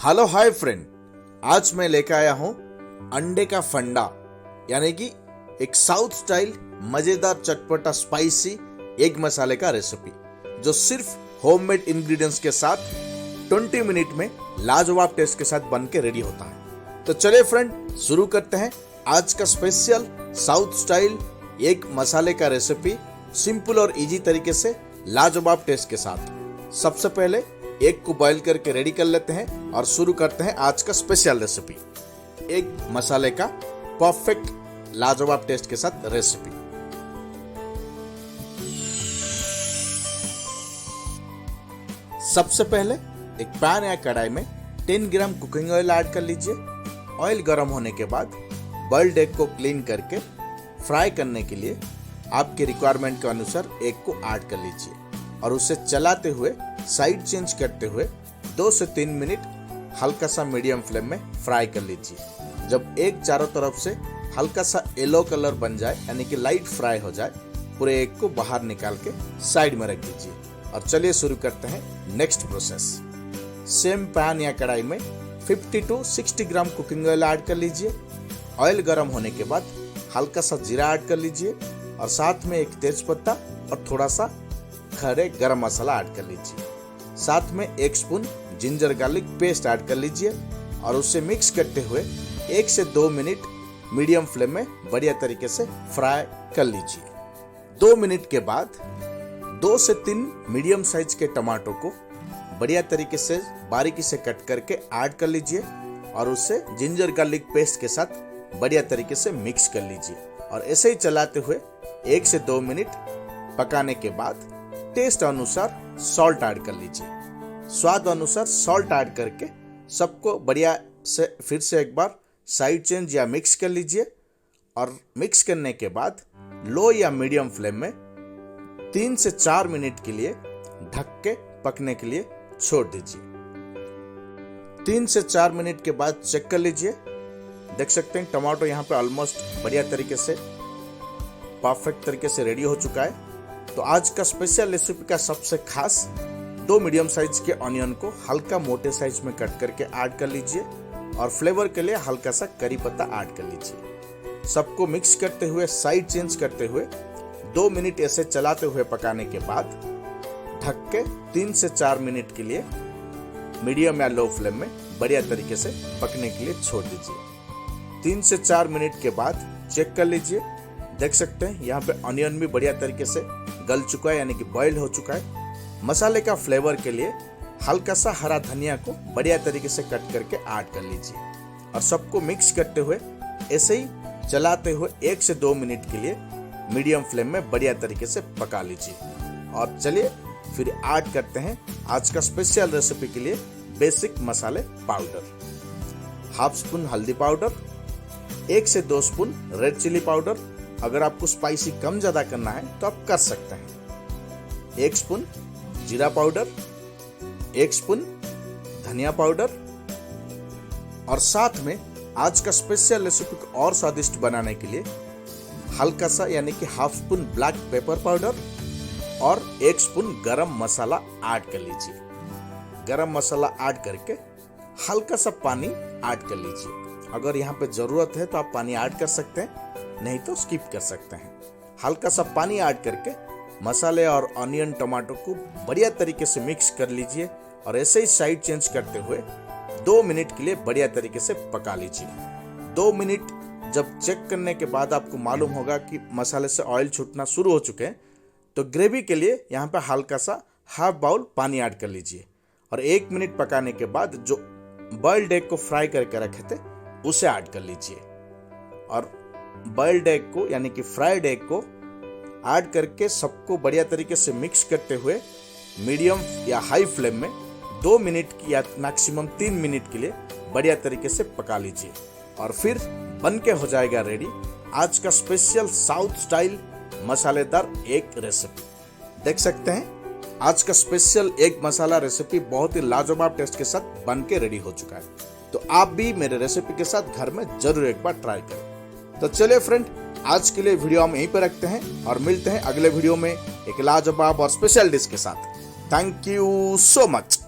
Hello hi friend, आज मैं लेकर आया हूं अंडे का फंडा यानी कि एक साउथ स्टाइल मजेदार चटपटा स्पाइसी एग मसाले का रेसिपी जो सिर्फ होममेड इंग्रेडिएंट्स के साथ 20 मिनट में लाजवाब टेस्ट के साथ बन के रेडी होता है। तो चलिए फ्रेंड, शुरू करते हैं आज का स्पेशल साउथ स्टाइल एग मसाले का रेसिपी सिंपल और इजी तरीके से लाजवाब टेस्ट के साथ। सबसे पहले एग को बॉईल करके रेडी कर लेते हैं और शुरू करते हैं आज का स्पेशल रेसिपी एग मसाले का परफेक्ट लाजवाब टेस्ट के साथ रेसिपी। सबसे पहले एक पैन या कढ़ाई में 10 ग्राम कुकिंग ऑयल ऐड कर लीजिए। ऑयल गर्म होने के बाद बॉइल्ड एग को क्लीन करके फ्राई करने के लिए आपके रिक्वायरमेंट के अनुसार एग को ऐड कर लीजिए और उसे चलाते हुए साइड चेंज करते हुए 2 से 3 मिनट हल्का सा मीडियम फ्लेम में फ्राई कर लीजिए। जब एग चारों तरफ से हल्का सा येलो कलर बन जाए यानी कि लाइट फ्राई हो जाए, पूरे एग को बाहर निकाल के साइड में रख दीजिए। और चलिए शुरू करते हैं नेक्स्ट प्रोसेस। सेम पैन या कढ़ाई में 50 to 60 gram cooking oil add कर लीजिए। ऑयल गर्म होने के बाद हल्का सा जीरा ऐड कर लीजिए और साथ में एक तेज पत्ता और थोड़ा सा खड़े गरम मसाला ऐड कर लीजिए। साथ में 1 spoon ginger garlic paste add कर लीजिए और उसे मिक्स करते हुए 1 से 2 मिनट मीडियम फ्लेम में बढ़िया तरीके से फ्राई कर लीजिए। 2 मिनट के बाद 2 से 3 मीडियम साइज के टमाटो को बढ़िया तरीके से बारीकी से कट करके ऐड कर लीजिए और उसे जिंजर गार्लिक पेस्ट के साथ बढ़िया तरीके से मिक्स कर लीजिए और ऐसे ही चलाते हुए 1 से 2 मिनट पकाने के बाद टेस्ट अनुसार सॉल्ट ऐड कर लीजिए। स्वाद अनुसार सॉल्ट ऐड करके सबको बढ़िया से फिर से एक बार साइड चेंज या मिक्स कर लीजिए और मिक्स करने के बाद लो या मीडियम फ्लेम में 3 से 4 मिनट के लिए ढक के पकने के लिए छोड़ दीजिए। 3 से 4 मिनट के बाद चेक कर लीजिए। देख सकते हैं टमाटो यहाँ पे ऑलमोस्ट बढ़िया तरीके से परफेक्ट तरीके से रेडी हो चुका है। तो आज का स्पेशल रेसिपी का सबसे खास 2 मीडियम साइज के ऑनियन को हल्का मोटे साइज में कट करके ऐड कर लीजिए और फ्लेवर के लिए हल्का सा करी पत्ता ऐड कर लीजिए। सबको मिक्स करते हुए साइड चेंज करते हुए 2 मिनट ऐसे चलाते हुए पकाने के बाद ढक के 3 से 4 मिनट के लिए मीडियम या लो फ्लेम में बढ़िया तरीके से पकने के लिए छोड़ दीजिए। 3 से 4 मिनट के बाद चेक कर लीजिए। देख सकते हैं यहाँ पे ऑनियन भी बढ़िया तरीके से गल चुका है यानी कि बॉइल्ड हो चुका है। मसाले का फ्लेवर के लिए हल्का सा हरा धनिया को बढ़िया तरीके से कट करके ऐड कर लीजिए और सबको मिक्स करते हुए ऐसे ही चलाते हुए 1 से 2 मिनट के लिए मीडियम फ्लेम में बढ़िया तरीके से पका लीजिए। और चलिए फिर ऐड करते हैं आज का स्पेशल रेसिपी के लिए बेसिक मसाले पाउडर। 1/2 स्पून हल्दी पाउडर, 1 से 2 स्पून रेड चिली पाउडर। अगर आपको स्पाइसी कम ज्यादा करना है तो आप कर सकते हैं। 1 स्पून जीरा पाउडर, 1 स्पून धनिया पाउडर और साथ में आज का स्पेशल रेसिपी को और स्वादिष्ट बनाने के लिए हल्का सा यानी कि 1/2 स्पून ब्लैक पेपर पाउडर और 1 स्पून गरम मसाला ऐड कर लीजिए। गरम मसाला ऐड करके हल्का सा पानी ऐड कर लीजिए। अगर यहाँ पे जरूरत है तो आप पानी ऐड कर सकते हैं, नहीं तो स्किप कर सकते हैं। हल्का सा पानी ऐड करके मसाले और ऑनियन टमाटो को बढ़िया तरीके से मिक्स कर लीजिए और ऐसे ही साइड चेंज करते हुए 2 मिनट के लिए बढ़िया तरीके से पका लीजिए। 2 मिनट जब चेक करने के बाद आपको मालूम होगा कि मसाले से ऑयल छूटना शुरू हो चुके हैं, तो ग्रेवी के लिए यहाँ पे हल्का सा 1/2 बाउल पानी ऐड कर लीजिए और 1 मिनट पकाने के बाद जो बॉइल्ड एग को फ्राई करके रखे थे उसे ऐड कर लीजिए और बॉइल्ड एग को यानी कि फ्राइड एग को ऐड करके सबको बढ़िया तरीके से मिक्स करते हुए मीडियम या हाई फ्लेम में 2 मिनट या मैक्सिमम 3 मिनट के लिए बढ़िया तरीके से पका लीजिए और फिर बन के हो जाएगा रेडी आज का स्पेशल साउथ स्टाइल मसालेदार एग रेसिपी। देख सकते हैं आज का स्पेशल एग मसाला रेसिपी बहुत ही लाजवाब टेस्ट के साथ बन के रेडी हो चुका है। तो आप भी मेरे रेसिपी के साथ घर में जरूर एक बार ट्राई करें। तो चलिए फ्रेंड, आज के लिए वीडियो हम यहीं पर रखते हैं और मिलते हैं अगले वीडियो में एक लाजवाब और स्पेशल डिश के साथ। Thank you so much.